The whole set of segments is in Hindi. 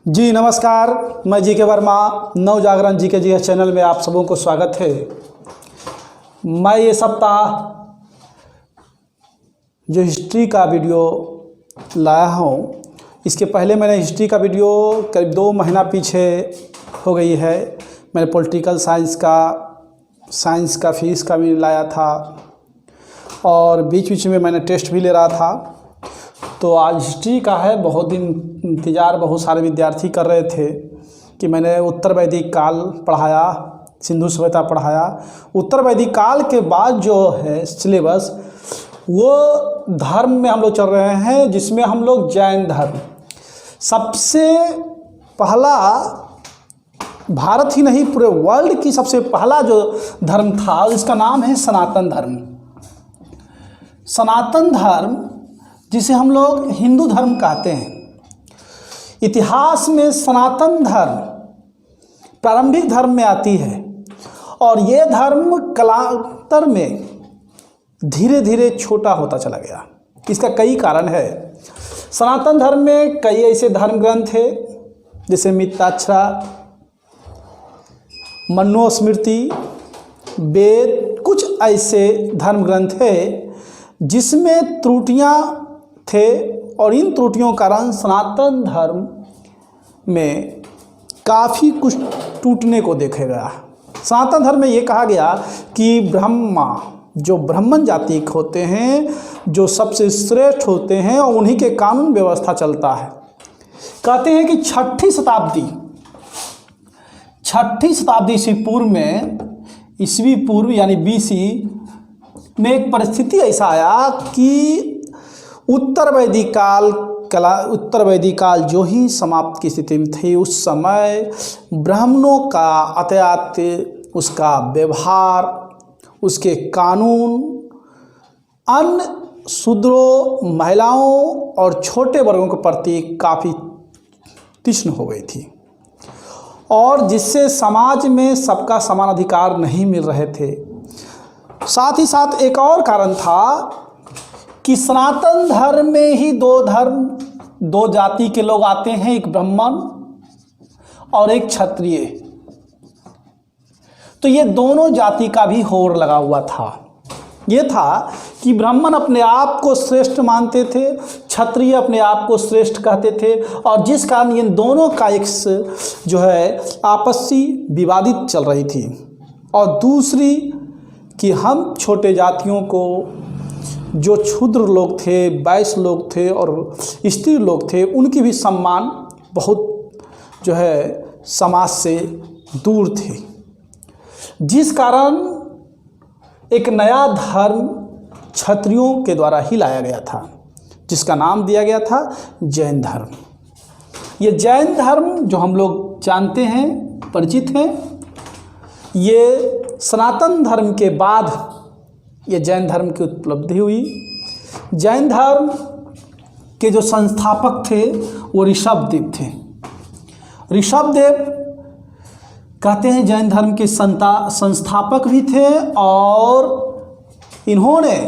जी नमस्कार, मैं जी के वर्मा नव जागरण जी के चैनल में आप सबों को स्वागत है। मैं ये सप्ताह जो हिस्ट्री का वीडियो लाया हूँ, इसके पहले मैंने हिस्ट्री का वीडियो करीब 2 महीना पीछे हो गई है। मैंने पॉलिटिकल साइंस का फिजिक्स का भी लाया था और बीच बीच में मैंने टेस्ट भी ले रहा था। तो आज हिस्ट्री का है। बहुत दिन इंतज़ार बहुत सारे विद्यार्थी कर रहे थे कि मैंने उत्तर वैदिक काल पढ़ाया, सिंधु सभ्यता पढ़ाया। उत्तर वैदिक काल के बाद जो है सिलेबस, वो धर्म में हम लोग चल रहे हैं, जिसमें हम लोग जैन धर्म सबसे पहला, भारत ही नहीं पूरे वर्ल्ड की सबसे पहला जो धर्म था, इसका नाम है सनातन धर्म। सनातन धर्म जिसे हम लोग हिंदू धर्म कहते हैं। इतिहास में सनातन धर्म प्रारंभिक धर्म में आती है और ये धर्म कालांतर में धीरे धीरे छोटा होता चला गया। इसका कई कारण है। सनातन धर्म में कई ऐसे धर्म ग्रंथ है जैसे मिताक्षरा, मनुस्मृति, वेद, कुछ ऐसे धर्म ग्रंथ है जिसमें त्रुटियां थे और इन त्रुटियों के कारण सनातन धर्म में काफ़ी कुछ टूटने को देखा गया। सनातन धर्म में ये कहा गया कि ब्रह्मा, जो ब्राह्मण जाति के होते हैं, जो सबसे श्रेष्ठ होते हैं और उन्हीं के कानून व्यवस्था चलता है। कहते हैं कि 6ठी शताब्दी ईस्वी पूर्व में, ईस्वी पूर्व यानी BC में एक परिस्थिति ऐसा आया कि उत्तर वैदिक काल जो ही समाप्त की स्थिति में थी, उस समय ब्राह्मणों का अत्याचार, उसका व्यवहार, उसके कानून अन्य शूद्रों, महिलाओं और छोटे वर्गों के प्रति काफ़ी तीक्ष्ण हो गई थी और जिससे समाज में सबका समान अधिकार नहीं मिल रहे थे। साथ ही साथ एक और कारण था कि सनातन धर्म में ही दो जाति के लोग आते हैं, एक ब्राह्मण और एक क्षत्रिय। तो ये दोनों जाति का भी होड़ लगा हुआ था। ये था कि ब्राह्मण अपने आप को श्रेष्ठ मानते थे, क्षत्रिय अपने आप को श्रेष्ठ कहते थे और जिस कारण इन दोनों का एक जो है आपसी विवादित चल रही थी। और दूसरी कि हम छोटे जातियों को, जो क्षुद्र लोग थे, वैश्य लोग थे और स्त्री लोग थे, उनकी भी सम्मान बहुत जो है समाज से दूर थे, जिस कारण एक नया धर्म क्षत्रियों के द्वारा ही लाया गया था, जिसका नाम दिया गया था जैन धर्म। ये जैन धर्म जो हम लोग जानते हैं, परिचित हैं, ये सनातन धर्म के बाद ये जैन धर्म की उपलब्धि हुई। जैन धर्म के जो संस्थापक थे वो ऋषभदेव थे। ऋषभदेव कहते हैं जैन धर्म के संस्थापक भी थे और इन्होंने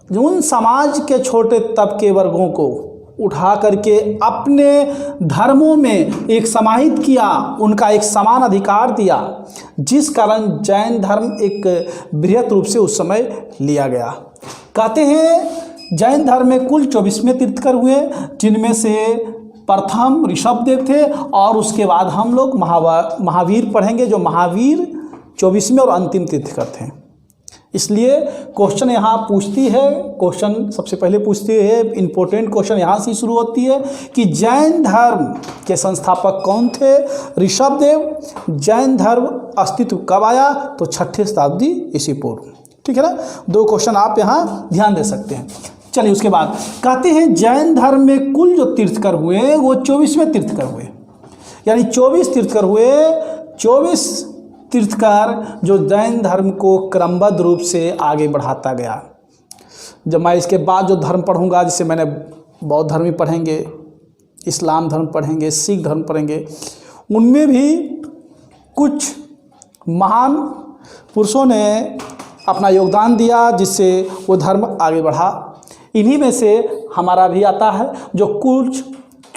उन समाज के छोटे तबके वर्गों को उठा करके अपने धर्मों में एक समाहित किया, उनका एक समान अधिकार दिया, जिस कारण जैन धर्म एक बृहत रूप से उस समय लिया गया। कहते हैं जैन धर्म में कुल 24वें तीर्थंकर हुए, जिनमें से प्रथम ऋषभदेव थे और उसके बाद हम लोग महावीर पढ़ेंगे, जो महावीर 24वें और अंतिम तीर्थंकर थे। इसलिए क्वेश्चन यहाँ पूछती है, क्वेश्चन सबसे पहले पूछती है, इम्पोर्टेंट क्वेश्चन यहाँ से शुरू होती है कि जैन धर्म के संस्थापक कौन थे? ऋषभदेव। जैन धर्म अस्तित्व कब आया? तो 6ठी शताब्दी ईस्वी पूर्व। ठीक है ना? 2 क्वेश्चन आप यहाँ ध्यान दे सकते हैं। चलिए, उसके बाद कहते हैं जैन धर्म में कुल जो तीर्थंकर हुए वो 24वें तीर्थंकर हुए, यानी 24 तीर्थंकर हुए। 24 तीर्थंकर जो जैन धर्म को क्रमबद्ध रूप से आगे बढ़ाता गया। जब मैं इसके बाद जो धर्म पढ़ूंगा, जिसे मैंने बौद्ध धर्म ही पढ़ेंगे, इस्लाम धर्म पढ़ेंगे, सिख धर्म पढ़ेंगे, उनमें भी कुछ महान पुरुषों ने अपना योगदान दिया, जिससे वो धर्म आगे बढ़ा। इन्हीं में से हमारा भी आता है, जो कुछ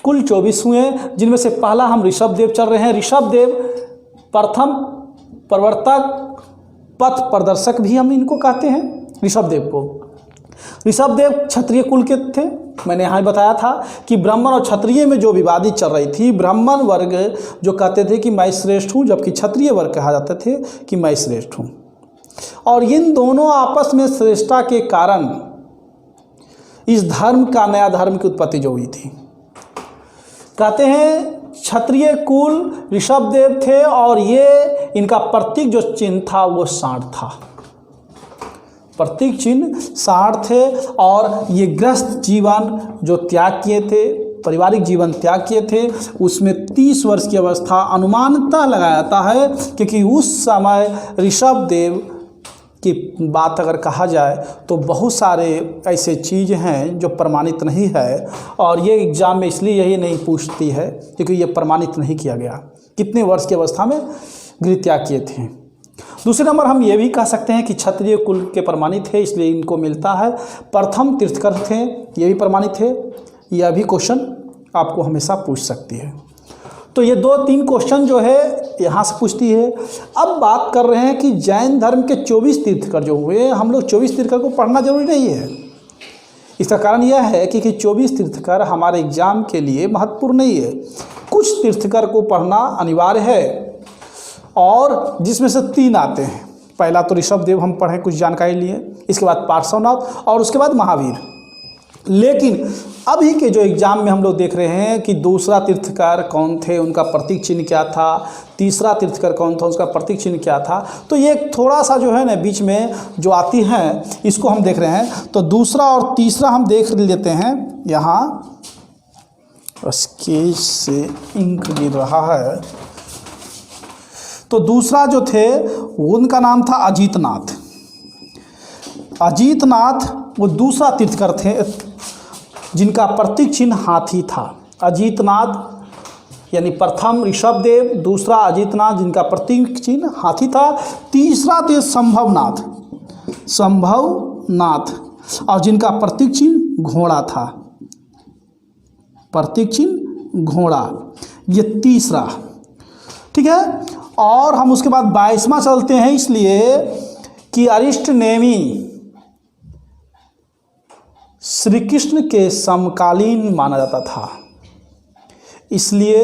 कुल 24 हुए, जिनमें से पहला हम ऋषभदेव चल रहे हैं। ऋषभदेव प्रथम प्रवर्तक, पथ प्रदर्शक भी हम इनको कहते हैं ऋषभदेव को। ऋषभदेव क्षत्रिय कुल के थे। मैंने यहाँ बताया था कि ब्राह्मण और क्षत्रिय में जो विवादी चल रही थी, ब्राह्मण वर्ग जो कहते थे कि मैं श्रेष्ठ हूँ, जबकि क्षत्रिय वर्ग कहा जाते थे कि मैं श्रेष्ठ हूँ। और इन दोनों आपस में श्रेष्ठता के कारण इस धर्म का, नया धर्म की उत्पत्ति जो हुई थी। कहते हैं क्षत्रिय कुल ऋषभदेव थे और ये इनका प्रतीक जो चिन्ह था वो सांड था। प्रतीक चिन्ह सांड थे और ये गृहस्थ जीवन जो त्याग किए थे, पारिवारिक जीवन त्याग किए थे, उसमें 30 वर्ष की अवस्था अनुमानतः लगाया जाता है, क्योंकि उस समय ऋषभदेव की बात अगर कहा जाए तो बहुत सारे ऐसे चीज़ हैं जो प्रमाणित नहीं है, और ये एग्ज़ाम में इसलिए यही नहीं पूछती है क्योंकि ये प्रमाणित नहीं किया गया कितने वर्ष की अवस्था में गृह त्याग किए थे। दूसरे नंबर हम ये भी कह सकते हैं कि क्षत्रिय कुल के प्रमाणित है, इसलिए इनको मिलता है। प्रथम तीर्थकर थे, ये भी प्रमाणित है। यह भी क्वेश्चन आपको हमेशा पूछ सकती है। तो ये 2-3 क्वेश्चन जो है यहाँ से पूछती है। अब बात कर रहे हैं कि जैन धर्म के 24 तीर्थकर जो हुए, हम लोग 24 तीर्थकर को पढ़ना जरूरी नहीं है। इसका कारण यह है कि 24 तीर्थकर हमारे एग्जाम के लिए महत्वपूर्ण नहीं है। कुछ तीर्थकर को पढ़ना अनिवार्य है, और जिसमें से 3 आते हैं। पहला तो ऋषभदेव हम पढ़े, कुछ जानकारी लिए, इसके बाद पार्श्वनाथ और उसके बाद महावीर। लेकिन अभी के जो एग्ज़ाम में हम लोग देख रहे हैं कि दूसरा तीर्थकर कौन थे, उनका प्रतीक चिन्ह क्या था, तीसरा तीर्थकर कौन था, उसका प्रतीक चिन्ह क्या था। तो ये थोड़ा सा जो है ना बीच में जो आती हैं, इसको हम देख रहे हैं। तो दूसरा और तीसरा हम देख लेते हैं। यहाँ स्केच से इंक गिर रहा है। तो दूसरा जो थे उनका नाम था अजीतनाथ। अजीतनाथ वो दूसरा तीर्थकर थे जिनका प्रतीक चिन्ह हाथी था। अजीतनाथ यानी प्रथम ऋषभदेव, दूसरा अजीतनाथ जिनका प्रतीक चिन्ह हाथी था, तीसरा थे संभवनाथ, और जिनका प्रतीक चिन्ह घोड़ा था। प्रतीक चिन्ह घोड़ा, ये तीसरा। ठीक है। और हम उसके बाद 22वां चलते हैं, इसलिए कि अरिष्ट नेमि श्री कृष्ण के समकालीन माना जाता था। इसलिए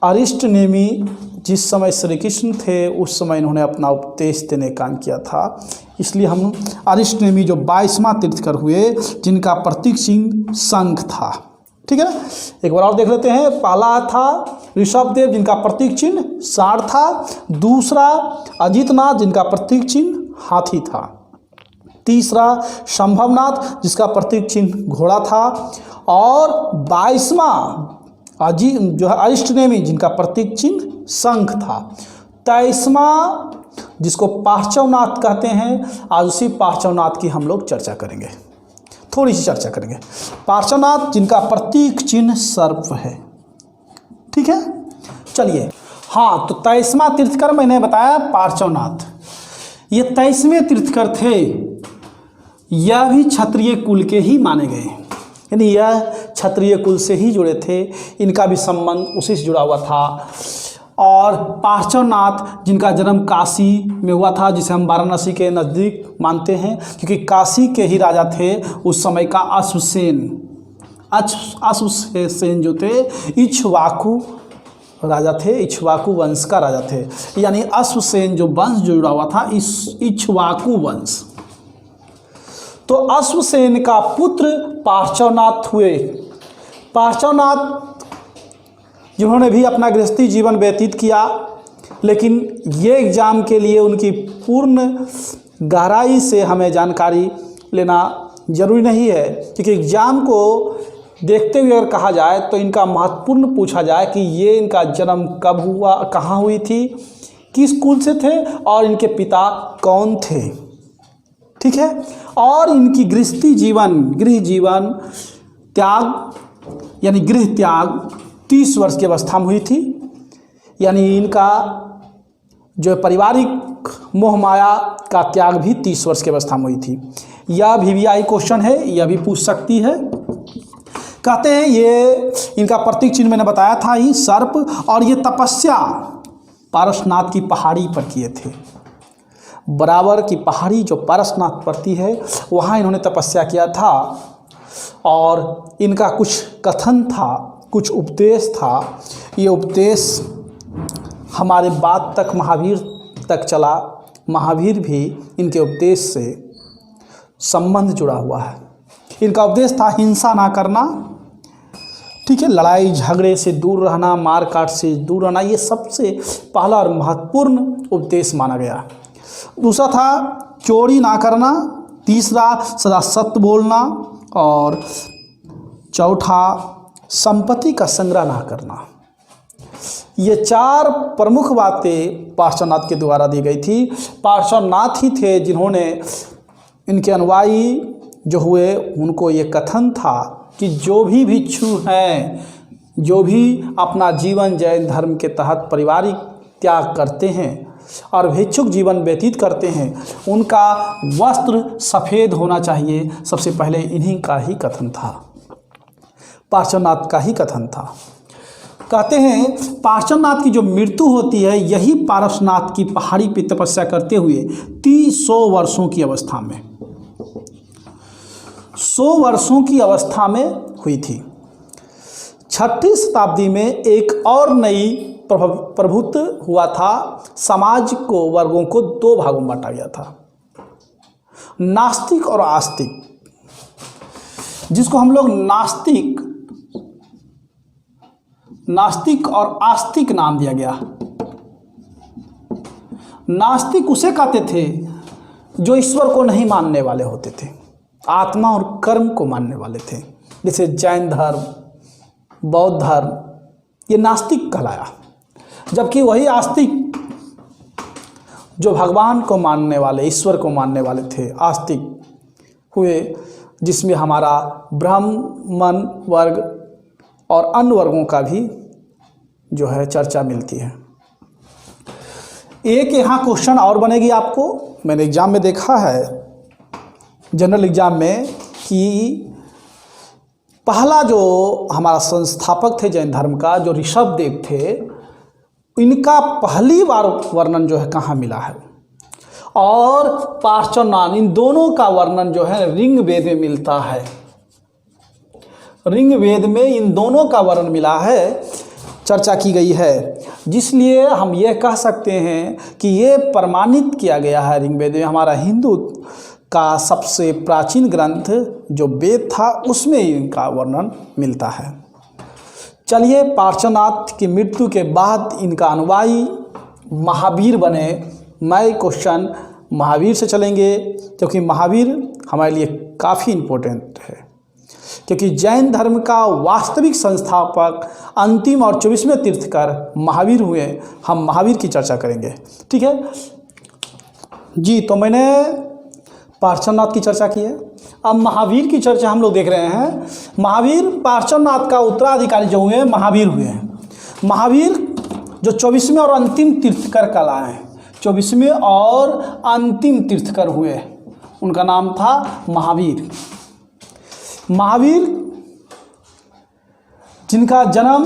अरिष्ट नेमि जिस समय श्री कृष्ण थे उस समय इन्होंने अपना उपदेश देने का काम किया था। इसलिए हम अरिष्ट नेमि जो 22वां तीर्थकर हुए, जिनका प्रतीक चिन्ह शंख था। ठीक है ना। एक बार और देख लेते हैं। पहला था ऋषभदेव जिनका प्रतीक चिन्ह सांड था, दूसरा अजीतनाथ जिनका प्रतीक चिन्ह हाथी था, तीसरा संभवनाथ जिसका प्रतीक चिन्ह घोड़ा था, और 22वां जो है अरिष्ट नेमि जिनका प्रतीक चिन्ह शंख था। 23वां जिसको पार्श्वनाथ कहते हैं, आज उसी पार्श्वनाथ की हम लोग चर्चा करेंगे, थोड़ी सी चर्चा करेंगे। पार्श्वनाथ जिनका प्रतीक चिन्ह सर्प है। ठीक है। चलिए, हाँ, तो 23वां तीर्थकर मैंने बताया पार्श्वनाथ। ये 23वें तीर्थकर थे, यह भी क्षत्रिय कुल के ही माने गए, यानी यह क्षत्रिय कुल से ही जुड़े थे, इनका भी संबंध उसी से जुड़ा हुआ था। और पार्श्वनाथ जिनका जन्म काशी में हुआ था, जिसे हम वाराणसी के नज़दीक मानते हैं, क्योंकि काशी के ही राजा थे उस समय का अश्वसेन। अश्वसेन जो थे इक्ष्वाकु राजा थे, इक्ष्वाकु वंश का राजा थे, यानी अश्वसेन जो वंश जुड़ा हुआ था इस इक्ष्वाकु वंश। तो अश्वसेन का पुत्र पार्श्वनाथ हुए। पार्श्वनाथ जिन्होंने भी अपना गृहस्थी जीवन व्यतीत किया, लेकिन ये एग्ज़ाम के लिए उनकी पूर्ण गहराई से हमें जानकारी लेना जरूरी नहीं है, क्योंकि एग्ज़ाम को देखते हुए अगर कहा जाए तो इनका महत्वपूर्ण पूछा जाए कि ये इनका जन्म कब हुआ, कहाँ हुई थी, किस कुल से थे और इनके पिता कौन थे। ठीक है। और इनकी गृह जीवन त्याग यानी गृह त्याग 30 वर्ष की अवस्था में हुई थी, यानी इनका जो पारिवारिक मोह माया का त्याग भी 30 वर्ष की अवस्था में हुई थी। यह VVI क्वेश्चन है, यह भी पूछ सकती है कहते हैं ये इनका प्रतीक चिन्ह मैंने बताया था ही सर्प, और ये तपस्या पारसनाथ की पहाड़ी पर किए थे। बराबर की पहाड़ी जो पारसनाथ पड़ती है वहाँ इन्होंने तपस्या किया था, और इनका कुछ कथन था, कुछ उपदेश था। ये उपदेश हमारे बाद तक महावीर तक चला। महावीर भी इनके उपदेश से संबंध जुड़ा हुआ है। इनका उपदेश था हिंसा ना करना, ठीक है, लड़ाई झगड़े से दूर रहना, मार काट से दूर रहना, ये सबसे पहला और महत्वपूर्ण उपदेश माना गया। दूसरा था चोरी ना करना, तीसरा सदा सत्य बोलना, और चौथा संपत्ति का संग्रह ना करना। ये 4 प्रमुख बातें पार्श्वनाथ के द्वारा दी गई थी। पार्श्वनाथ ही थे जिन्होंने, इनके अनुयायी जो हुए, उनको ये कथन था कि जो भी भिक्षु हैं, जो भी अपना जीवन जैन धर्म के तहत पारिवारिक त्याग करते हैं और भिक्षुक जीवन व्यतीत करते हैं, उनका वस्त्र सफ़ेद होना चाहिए। सबसे पहले इन्हीं का ही कथन था, पार्श्वनाथ का ही कथन था। कहते हैं पार्श्वनाथ की जो मृत्यु होती है यही पारसनाथ की पहाड़ी पर तपस्या करते हुए 300 वर्षों की अवस्था में, 100 वर्षों की अवस्था में हुई थी। 6वीं शताब्दी में एक और नई प्रभुत्व हुआ था। समाज को, वर्गों को 2 भागों में बांटा गया था, नास्तिक और आस्तिक, जिसको हम लोग नास्तिक और आस्तिक नाम दिया गया। नास्तिक उसे कहते थे जो ईश्वर को नहीं मानने वाले होते थे, आत्मा और कर्म को मानने वाले थे, जैसे जैन धर्म, बौद्ध धर्म, ये नास्तिक कहलाया। जबकि वही आस्तिक जो भगवान को मानने वाले, ईश्वर को मानने वाले थे, आस्तिक हुए, जिसमें हमारा ब्राह्मण वर्ग और अन्य वर्गों का भी जो है चर्चा मिलती है। एक यहाँ क्वेश्चन और बनेगी आपको, मैंने एग्जाम में देखा है, जनरल एग्जाम में, कि पहला जो हमारा संस्थापक थे जैन धर्म का, जो ऋषभदेव थे, इनका पहली बार वर्णन जो है कहाँ मिला है, और पार्श्वनाथ, इन दोनों का वर्णन जो है ऋग्वेद में मिलता है। ऋग्वेद में इन दोनों का वर्णन मिला है, चर्चा की गई है, जिसलिए हम यह कह सकते हैं कि ये प्रमाणित किया गया है ऋग्वेद में। हमारा हिंदू का सबसे प्राचीन ग्रंथ जो वेद था उसमें इनका वर्णन मिलता है। चलिए, पार्श्वनाथ की मृत्यु के बाद इनका अनुयायी महावीर बने। मैं क्वेश्चन महावीर से चलेंगे, क्योंकि महावीर हमारे लिए काफ़ी इम्पोर्टेंट है, क्योंकि जैन धर्म का वास्तविक संस्थापक, अंतिम और 24वें तीर्थकर महावीर हुए। हम महावीर की चर्चा करेंगे, ठीक है जी। तो मैंने पार्श्वनाथ की चर्चा की है, अब महावीर की चर्चा हम लोग देख रहे हैं। महावीर पार्श्वनाथ का उत्तराधिकारी जो हुए महावीर हुए हैं। महावीर जो 24वें और अंतिम तीर्थकर कहलाए हैं, 24वें और अंतिम तीर्थकर हुए, उनका नाम था महावीर। महावीर जिनका जन्म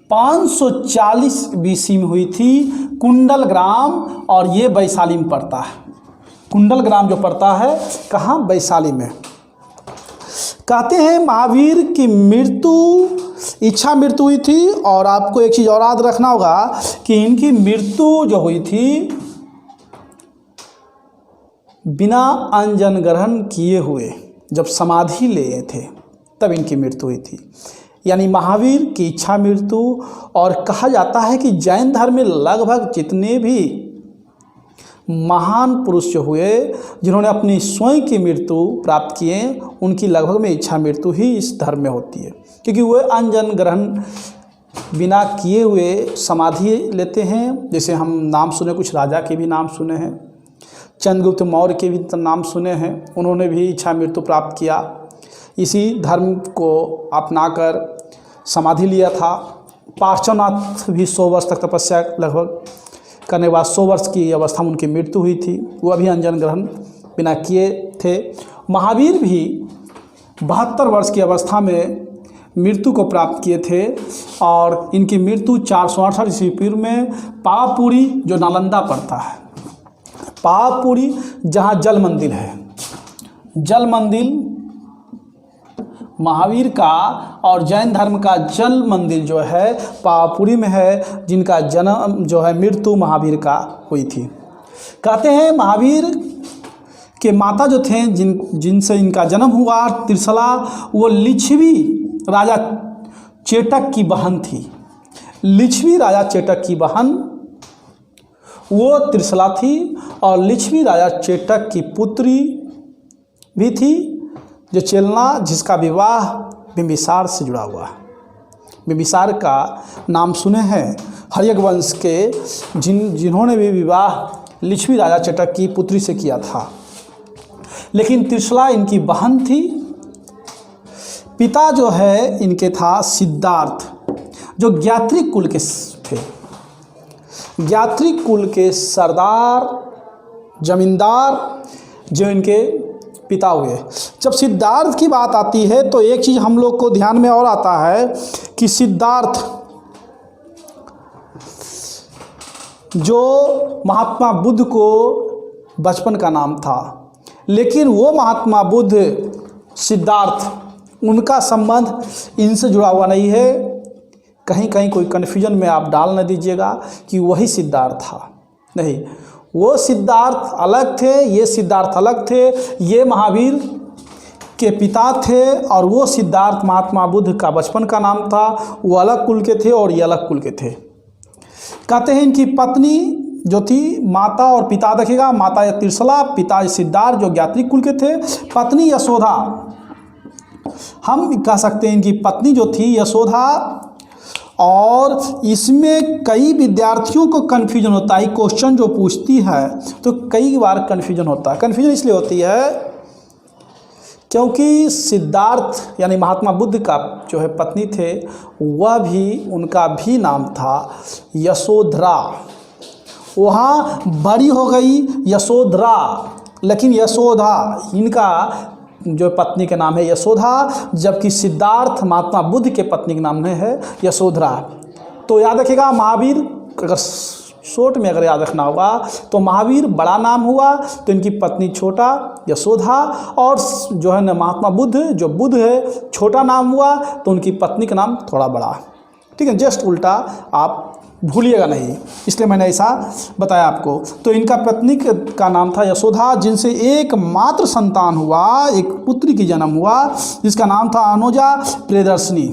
540 BC में हुई थी, कुंडल ग्राम, और ये वैशाली में पड़ता है। कुंडल ग्राम जो पड़ता है कहाँ, वैशाली में। कहते हैं महावीर की मृत्यु इच्छा मृत्यु हुई थी, और आपको एक चीज़ और याद रखना होगा कि इनकी मृत्यु जो हुई थी बिना अंजन ग्रहण किए हुए, जब समाधि लिए थे तब इनकी मृत्यु हुई थी, यानी महावीर की इच्छा मृत्यु। और कहा जाता है कि जैन धर्म में लगभग जितने भी महान पुरुष जो हुए, जिन्होंने अपनी स्वयं की मृत्यु प्राप्त किए, उनकी लगभग में इच्छा मृत्यु ही इस धर्म में होती है, क्योंकि वे अंजन ग्रहण बिना किए हुए समाधि लेते हैं। जैसे हम नाम सुने, कुछ राजा के भी नाम सुने हैं, चंद्रगुप्त मौर्य के भी नाम सुने हैं, उन्होंने भी इच्छा मृत्यु प्राप्त किया, इसी धर्म को अपनाकर समाधि लिया था। पार्श्वनाथ भी 100 वर्ष तक तपस्या लगभग करने के बाद 100 वर्ष की अवस्था में उनकी मृत्यु हुई थी, वह भी अंजन ग्रहण बिना किए थे। महावीर भी 72 वर्ष की अवस्था में मृत्यु को प्राप्त किए थे और इनकी मृत्यु 468 ईस्वी पूर्व में पावापुरी जो नालंदा पड़ता है, पावापुरी जहाँ जल मंदिर है, जल मंदिर महावीर का और जैन धर्म का जल मंदिर जो है पावापुरी में है, जिनका जन्म जो है मृत्यु महावीर का हुई थी। कहते हैं महावीर के माता जो थे जिनसे इनका जन्म हुआ त्रिशला, वो लिच्छवी राजा चेटक की बहन थी। लिच्छवी राजा चेटक की बहन वो त्रिशला थी और लिच्छवी राजा चेटक की पुत्री भी थी, जो चेलना जिसका विवाह बिंबिसार से जुड़ा हुआ। बिंबिसार का नाम सुने हैं, हर्यक वंश के जिन्होंने भी विवाह लिच्छवी राजा चेटक की पुत्री से किया था। लेकिन त्रिशला इनकी बहन थी। पिता जो है इनके था सिद्धार्थ, जो ज्ञात्रिक कुल के थे, ज्ञात्रिक कुल के सरदार जमींदार जो इनके पिता हुए। जब सिद्धार्थ की बात आती है तो एक चीज़ हम लोग को ध्यान में और आता है कि सिद्धार्थ जो महात्मा बुद्ध को बचपन का नाम था, लेकिन वो महात्मा बुद्ध सिद्धार्थ उनका संबंध इनसे जुड़ा हुआ नहीं है। कहीं कहीं कोई कन्फ्यूजन में आप डाल न दीजिएगा कि वही सिद्धार्थ था, नहीं, वो सिद्धार्थ अलग थे, ये सिद्धार्थ अलग थे। ये महावीर के पिता थे और वो सिद्धार्थ महात्मा बुद्ध का बचपन का नाम था, वो अलग कुल के थे और ये अलग कुल के थे। कहते हैं इनकी पत्नी जो थी, माता और पिता देखिएगा, माता या त्रिशला, पिता सिद्धार्थ जो ज्ञात्रिक कुल के थे, पत्नी यशोधा, हम कह सकते हैं इनकी पत्नी जो थी यशोधा। और इसमें कई विद्यार्थियों को कन्फ्यूजन होता है, क्वेश्चन जो पूछती है तो कई बार कन्फ्यूजन होता है। कन्फ्यूजन इसलिए होती है क्योंकि सिद्धार्थ यानी महात्मा बुद्ध का जो है पत्नी थे, वह भी, उनका भी नाम था यशोधरा। वहाँ बड़ी हो गई यशोधरा, लेकिन यशोधा इनका जो पत्नी के नाम है यशोधा, जबकि सिद्धार्थ महात्मा बुद्ध के पत्नी के नाम है यशोधरा। तो याद रखिएगा, महावीर अगर शॉर्ट में अगर याद रखना होगा तो महावीर बड़ा नाम हुआ तो इनकी पत्नी छोटा यशोधा, और जो है ना महात्मा बुद्ध जो बुद्ध है छोटा नाम हुआ तो उनकी पत्नी का नाम थोड़ा बड़ा। ठीक है, जस्ट उल्टा आप भूलिएगा नहीं, इसलिए मैंने ऐसा बताया आपको। तो इनका पत्नी का नाम था यशोधा, जिनसे एक मात्र संतान हुआ, एक पुत्री की जन्म हुआ जिसका नाम था अनोजा प्रियदर्शनी।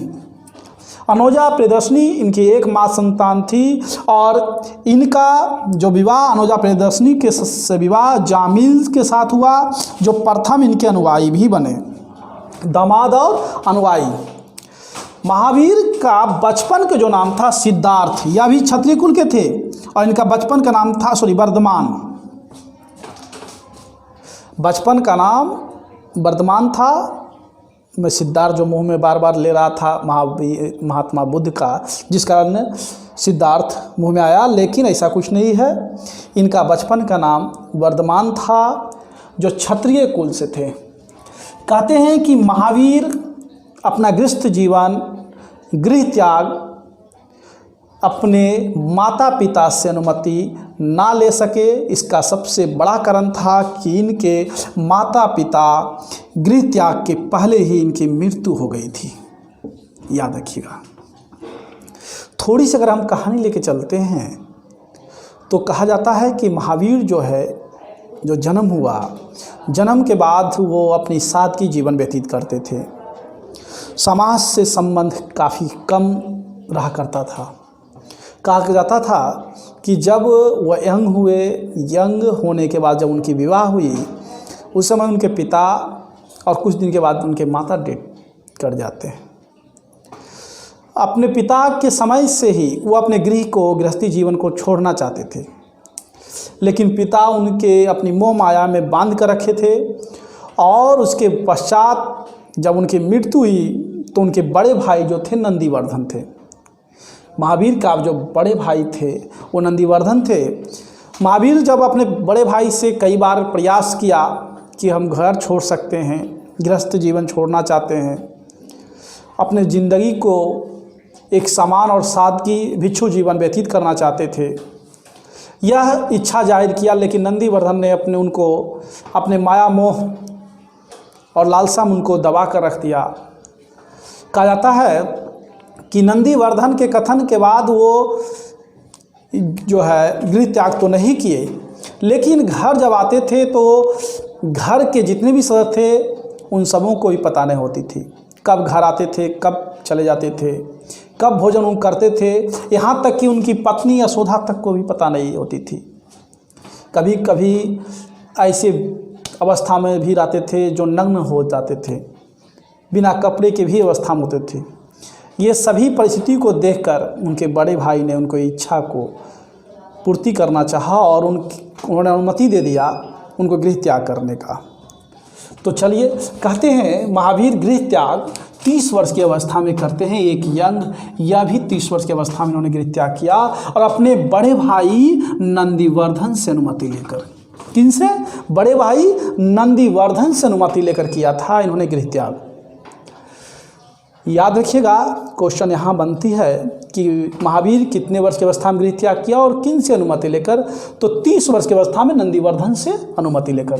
अनोजा प्रियदर्शनी इनकी एकमात्र संतान थी और इनका जो विवाह अनोजा प्रियदर्शनी के से विवाह जामिल के साथ हुआ, जो प्रथम इनके अनुयायी भी बने, दामाद और अनुयायी। महावीर का बचपन का जो नाम था सिद्धार्थ, यह भी क्षत्रिय कुल के थे और इनका बचपन का नाम था वर्धमान। बचपन का नाम वर्धमान था। मैं सिद्धार्थ जो मुंह में बार बार ले रहा था महात्मा बुद्ध का, जिस कारण सिद्धार्थ मुंह में आया, लेकिन ऐसा कुछ नहीं है। इनका बचपन का नाम वर्धमान था, जो क्षत्रिय कुल से थे। कहते हैं कि महावीर अपना गृहस्थ जीवन, गृह त्याग अपने माता पिता से अनुमति ना ले सके। इसका सबसे बड़ा कारण था कि इनके माता पिता गृह त्याग के पहले ही इनकी मृत्यु हो गई थी। याद रखिएगा। थोड़ी सी अगर हम कहानी लेके चलते हैं तो कहा जाता है कि महावीर जो है, जो जन्म हुआ, जन्म के बाद वो अपनी सादगी जीवन व्यतीत करते थे। समाज से संबंध काफ़ी कम रहा करता था। कहा जाता था कि जब वह यंग हुए, यंग होने के बाद जब उनकी विवाह हुई, उस समय उनके पिता और कुछ दिन के बाद उनके माता डेथ कर जाते हैं। अपने पिता के समय से ही वो अपने गृहस्थी जीवन को छोड़ना चाहते थे, लेकिन पिता उनके अपनी मोह माया में बांध कर रखे थे। और उसके पश्चात जब उनकी मृत्यु हुई तो उनके बड़े भाई जो थे नंदीवर्धन थे। महावीर का जो बड़े भाई थे वो नंदीवर्धन थे। महावीर जब अपने बड़े भाई से कई बार प्रयास किया कि हम घर छोड़ सकते हैं, गृहस्थ जीवन छोड़ना चाहते हैं, अपने ज़िंदगी को एक समान और सादगी भिक्षु जीवन व्यतीत करना चाहते थे। यह इच्छा जाहिर किया, लेकिन नंदीवर्धन ने अपने माया मोह और लालसा में उनको दबा कर रख दिया। कहा जाता है कि नंदीवर्धन के कथन के बाद वो जो है गृह त्याग तो नहीं किए, लेकिन घर जब आते थे तो घर के जितने भी सदस्य थे उन सबों को भी पता नहीं होती थी कब घर आते थे, कब चले जाते थे, कब भोजन उन करते थे। यहाँ तक कि उनकी पत्नी यशोदा तक को भी पता नहीं होती थी। कभी कभी ऐसे अवस्था में भी रहते थे जो नग्न हो जाते थे, बिना कपड़े के भी अवस्था में होते थे। ये सभी परिस्थिति को देखकर उनके बड़े भाई ने उनको इच्छा को पूर्ति करना चाहा और उन्होंने अनुमति दे दिया उनको गृह त्याग करने का। तो चलिए, कहते हैं महावीर गृह त्याग 30 वर्ष की अवस्था में करते हैं। एक यंग या भी 30 वर्ष की अवस्था में इन्होंने गृह त्याग किया और अपने बड़े भाई नंदीवर्धन से अनुमति लेकर। किनसे? बड़े भाई नंदीवर्धन से अनुमति लेकर किया था इन्होंने गृह त्याग। याद रखिएगा, क्वेश्चन यहाँ बनती है कि महावीर कितने वर्ष की अवस्था में गृह त्याग किया और किन से अनुमति लेकर? तो 30 वर्ष की अवस्था में नंदीवर्धन से अनुमति लेकर।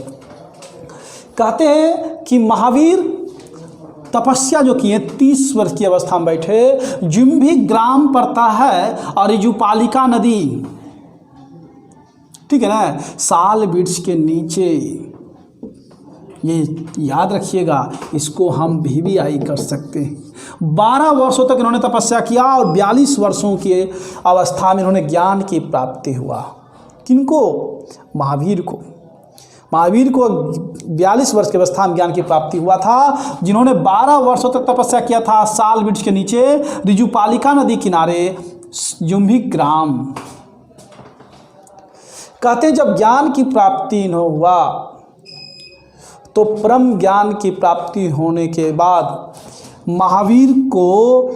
कहते हैं कि महावीर तपस्या जो किए 30 वर्ष की अवस्था में बैठे, जुम्भी ग्राम पड़ता है और रिजुपालिका नदी, ठीक है ना, साल वृक्ष के नीचे। ये याद रखिएगा, इसको हम VVI कर सकते हैं। 12 वर्षों तक इन्होंने तपस्या किया और 42 वर्षों की अवस्था में इन्होंने ज्ञान की प्राप्ति हुआ। किनको? महावीर को। महावीर को 42 वर्ष की अवस्था में ज्ञान की प्राप्ति हुआ था, जिन्होंने 12 वर्षों तक तपस्या किया था साल वृक्ष के नीचे, रिजुपालिका नदी किनारे, जुम्भी ग्राम। कहते हैं जब ज्ञान की प्राप्ति न हुआ तो परम ज्ञान की प्राप्ति होने के बाद महावीर को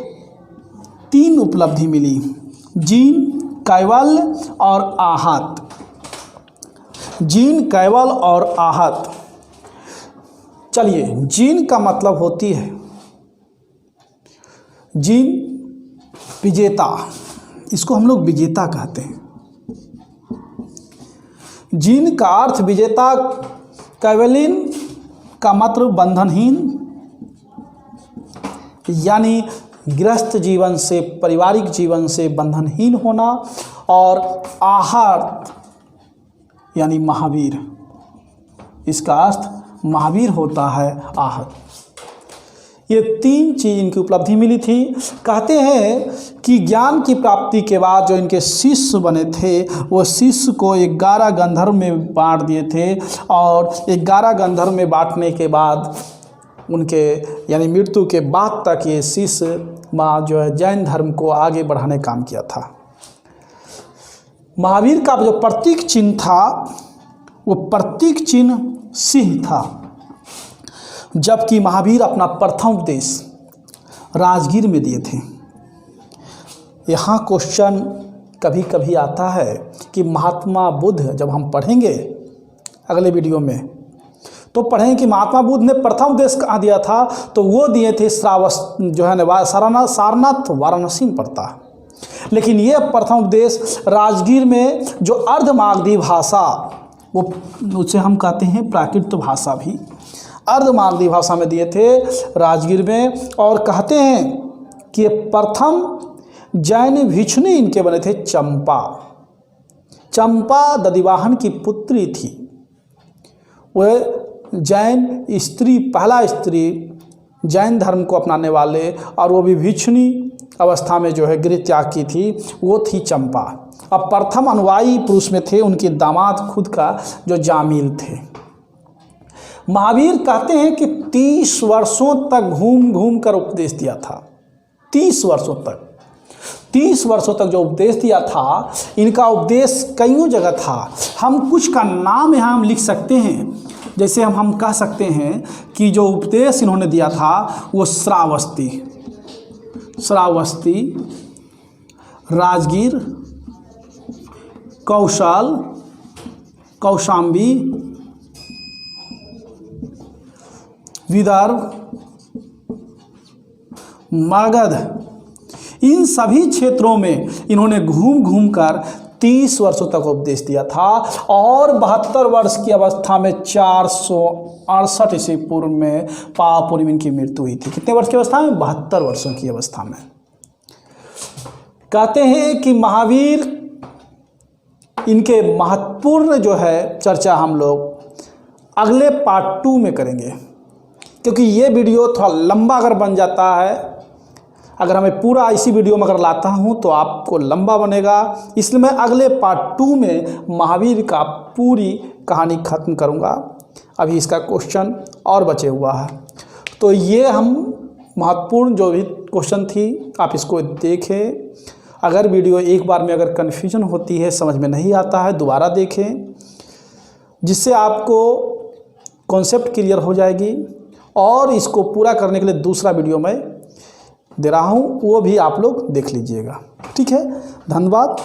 3 उपलब्धि मिली, जीन, कैवल्य और आहत। जीन, कैवल्य और आहत। चलिए, जीन का मतलब होती है जीन विजेता, इसको हम लोग विजेता कहते हैं। जीन का अर्थ विजेता, कैवल्यन का मतलब बंधनहीन, यानी गृहस्थ जीवन से, पारिवारिक जीवन से बंधनहीन होना, और आहत यानी महावीर, इसका अर्थ महावीर होता है आहत। ये 3 चीज़ इनकी उपलब्धि मिली थी। कहते हैं कि ज्ञान की प्राप्ति के बाद जो इनके शिष्य बने थे, वो शिष्य को 11 गंधर्व में बांट दिए थे, और 11 गंधर्व में बांटने के बाद उनके यानी मृत्यु के बाद तक ये शिष्य जो है जैन धर्म को आगे बढ़ाने का काम किया था। महावीर का जो प्रतीक चिन्ह था, वो प्रतीक चिन्ह सिंह था, जबकि महावीर अपना प्रथम उपदेश राजगीर में दिए थे। यहाँ क्वेश्चन कभी कभी आता है कि महात्मा बुद्ध, जब हम पढ़ेंगे अगले वीडियो में तो पढ़ेंगे कि महात्मा बुद्ध ने प्रथम उपदेश कहाँ दिया था, तो वो दिए थे सारनाथ वाराणसी में पड़ता है। लेकिन ये प्रथम उपदेश राजगीर में जो अर्धमागधी भाषा, वो उसे हम कहते हैं प्राकृत भाषा, भी अर्धमागधी भाषा में दिए थे राजगीर में। और कहते हैं कि प्रथम जैन भिक्षुणी इनके बने थे चंपा। चंपा दधिवाहन की पुत्री थी, वह जैन स्त्री, पहला स्त्री जैन धर्म को अपनाने वाले, और वो भी भिक्षुणी अवस्था में जो है गृह त्याग की थी, वो थी चंपा। अब प्रथम अनुयायी पुरुष में थे उनके दामाद खुद का जो जामिल थे। महावीर कहते हैं कि 30 वर्षों तक घूम घूम कर उपदेश दिया था। 30 वर्षों तक, 30 वर्षों तक जो उपदेश दिया था, इनका उपदेश कईयों जगह था। हम कुछ का नाम यहाँ हम लिख सकते हैं। जैसे हम कह सकते हैं कि जो उपदेश इन्होंने दिया था वो श्रावस्ती, राजगीर, कौशाम्बी विदर्भ, मगध, इन सभी क्षेत्रों में इन्होंने घूम घूम कर 30 वर्षों तक उपदेश दिया था और 72 वर्ष की अवस्था में 468 ईस्वी पूर्व में पावापुरी में इनकी मृत्यु हुई थी। कितने वर्ष की अवस्था में? 72 वर्षों की अवस्था में। कहते हैं कि महावीर, इनके महत्वपूर्ण जो है चर्चा हम लोग अगले पार्ट 2 में करेंगे, क्योंकि ये वीडियो थोड़ा लंबा अगर बन जाता है, अगर हमें पूरा इसी वीडियो में अगर लाता हूँ तो आपको लंबा बनेगा, इसलिए मैं अगले पार्ट 2 में महावीर का पूरी कहानी खत्म करूँगा। अभी इसका क्वेश्चन और बचे हुआ है, तो ये हम महत्वपूर्ण जो भी क्वेश्चन थी आप इसको देखें। अगर वीडियो एक बार में अगर कन्फ्यूजन होती है, समझ में नहीं आता है, दोबारा देखें, जिससे आपको कॉन्सेप्ट क्लियर हो जाएगी। और इसको पूरा करने के लिए दूसरा वीडियो मैं दे रहा हूँ, वो भी आप लोग देख लीजिएगा। ठीक है, धन्यवाद।